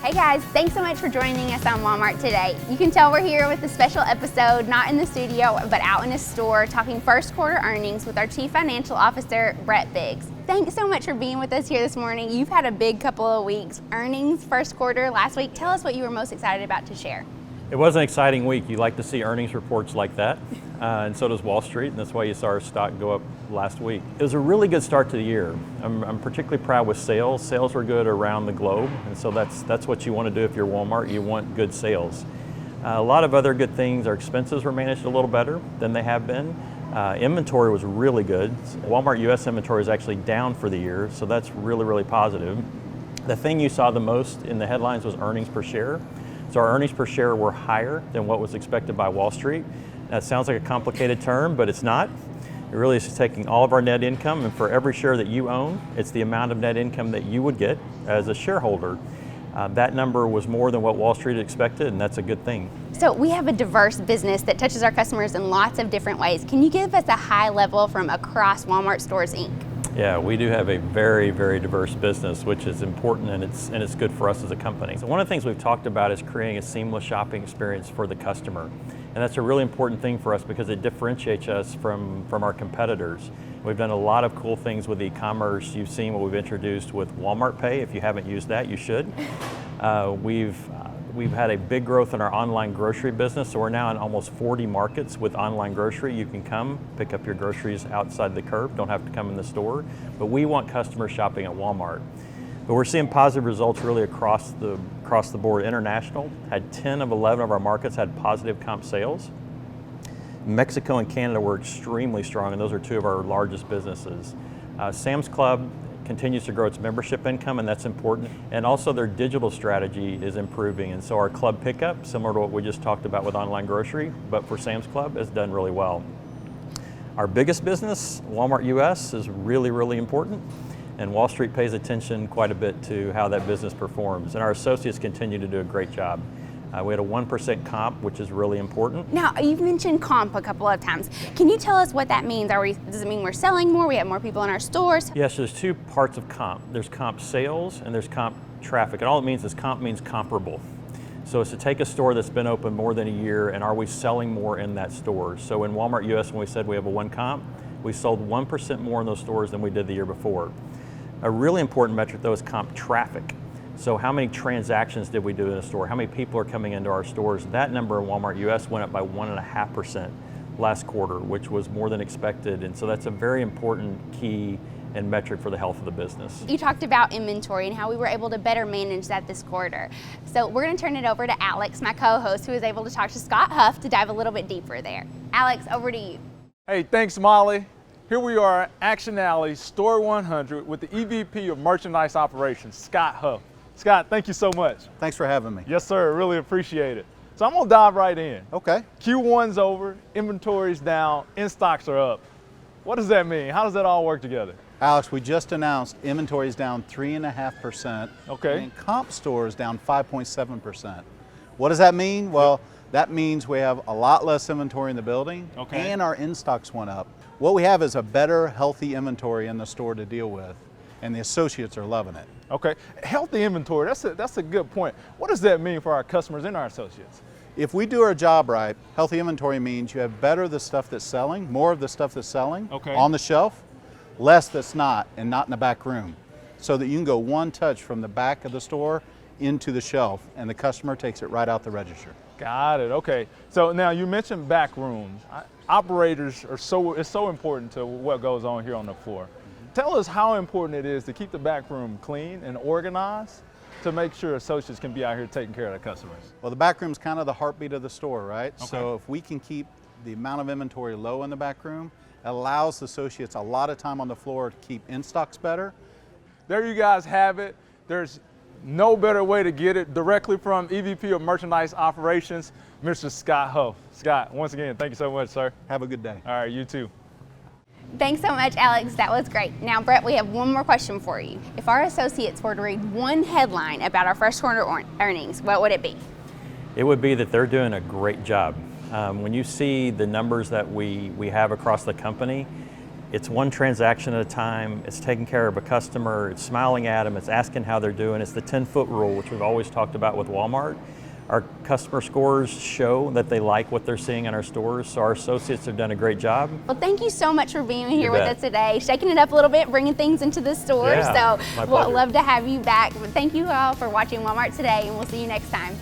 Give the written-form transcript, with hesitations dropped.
Hey guys, thanks so much for joining us on Walmart today. You can tell we're here with a special episode, not in the studio, but out in a store, talking first quarter earnings with our Chief Financial Officer, Brett Biggs. Thanks so much for being with us here this morning. You've had a big couple of weeks. Earnings, first quarter, last week. Tell us what you were most excited about to share. It was an exciting week. You like to see earnings reports like that, and so does Wall Street, and that's why you saw our stock go up last week. It was a really good start to the year. I'm particularly proud with sales. Sales were good around the globe, and so that's what you want to do if you're Walmart. You want good sales. A lot of other good things. Our expenses were managed a little better than they have been. Inventory was really good. Walmart US inventory is actually down for the year, so that's really, really positive. The thing you saw the most in the headlines was earnings per share. So our earnings per share were higher than what was expected by Wall Street. That sounds like a complicated term, but it's not. It really is just taking all of our net income, and for every share that you own, it's the amount of net income that you would get as a shareholder. That number was more than what Wall Street expected, and that's a good thing. So we have a diverse business that touches our customers in lots of different ways. Can you give us a high level from across Walmart Stores, Inc.? Yeah, we do have a very, very diverse business, which is important, and it's good for us as a company. So one of the things we've talked about is creating a seamless shopping experience for the customer. And that's a really important thing for us because it differentiates us from our competitors. We've done a lot of cool things with e-commerce. You've seen what we've introduced with Walmart Pay. If you haven't used that, you should. We've had a big growth in our online grocery business, so we're now in almost 40 markets with online grocery. You can come pick up your groceries outside the curb, don't have to come in the store, but we want customers shopping at Walmart. But we're seeing positive results really across the board. International had 10 of 11 of our markets had positive comp sales. Mexico and Canada were extremely strong, and those are two of our largest businesses. Sam's Club continues to grow its membership income, and that's important. And also their digital strategy is improving. And so our club pickup, similar to what we just talked about with online grocery, but for Sam's Club, has done really well. Our biggest business, Walmart US, is really, really important. And Wall Street pays attention quite a bit to how that business performs. And our associates continue to do a great job. We had a 1% comp, which is really important. Now, you've mentioned comp a couple of times. Can you tell us what that means? Does it mean we're selling more? We have more people in our stores? Yes, there's two parts of comp. There's comp sales and there's comp traffic. And all it means is comp means comparable. So it's to take a store that's been open more than a year and are we selling more in that store? So in Walmart US, when we said we have a 1 comp, we sold 1% more in those stores than we did the year before. A really important metric though is comp traffic. So how many transactions did we do in a store? How many people are coming into our stores? That number in Walmart US went up by 1.5% last quarter, which was more than expected. And so that's a very important key and metric for the health of the business. You talked about inventory and how we were able to better manage that this quarter. So we're going to turn it over to Alex, my co-host, who was able to talk to Scott Huff to dive a little bit deeper there. Alex, over to you. Hey, thanks, Molly. Here we are at Action Alley, Store 100, with the EVP of Merchandise Operations, Scott Huff. Scott, thank you so much. Thanks for having me. Yes, sir. Really appreciate it. So I'm gonna dive right in. Okay. Q1's over, inventory's down, in-stocks are up. What does that mean? How does that all work together? Alex, we just announced inventory is down 3.5%. Okay. And comp store is down 5.7%. What does that mean? Well, that means we have a lot less inventory in the building, okay, and our in-stocks went up. What we have is a better, healthy inventory in the store to deal with, and the associates are loving it. Okay, healthy inventory, that's a good point. What does that mean for our customers and our associates? If we do our job right, healthy inventory means you have better the stuff that's selling, more of the stuff that's selling on the shelf, less that's not, and not in the back room. So that you can go one touch from the back of the store into the shelf, and the customer takes it right out the register. Got it, okay. So now you mentioned back rooms. Operators are it's so important to what goes on here on the floor. Tell us how important it is to keep the back room clean and organized to make sure associates can be out here taking care of their customers. Well, the back room's kind of the heartbeat of the store, right? Okay. So if we can keep the amount of inventory low in the back room, it allows associates a lot of time on the floor to keep in-stocks better. There you guys have it. There's no better way to get it directly from EVP of Merchandise Operations, Mr. Scott Huff. Scott, once again, thank you so much, sir. Have a good day. All right, you too. Thanks so much, Alex. That was great. Now, Brett, we have one more question for you. If our associates were to read one headline about our first quarter earnings, what would it be? It would be that they're doing a great job. When you see the numbers that we have across the company, It's one transaction at a time. It's taking care of a customer. It's smiling at them. It's asking how they're doing. It's the 10-foot rule, which we've always talked about with Walmart. Our customer scores show that they like what they're seeing in our stores, so our associates have done a great job. Well, thank you so much for being here with us today, shaking it up a little bit, bringing things into the store. Yeah, So we'll love to have you back. But thank you all for watching Walmart Today, and we'll see you next time.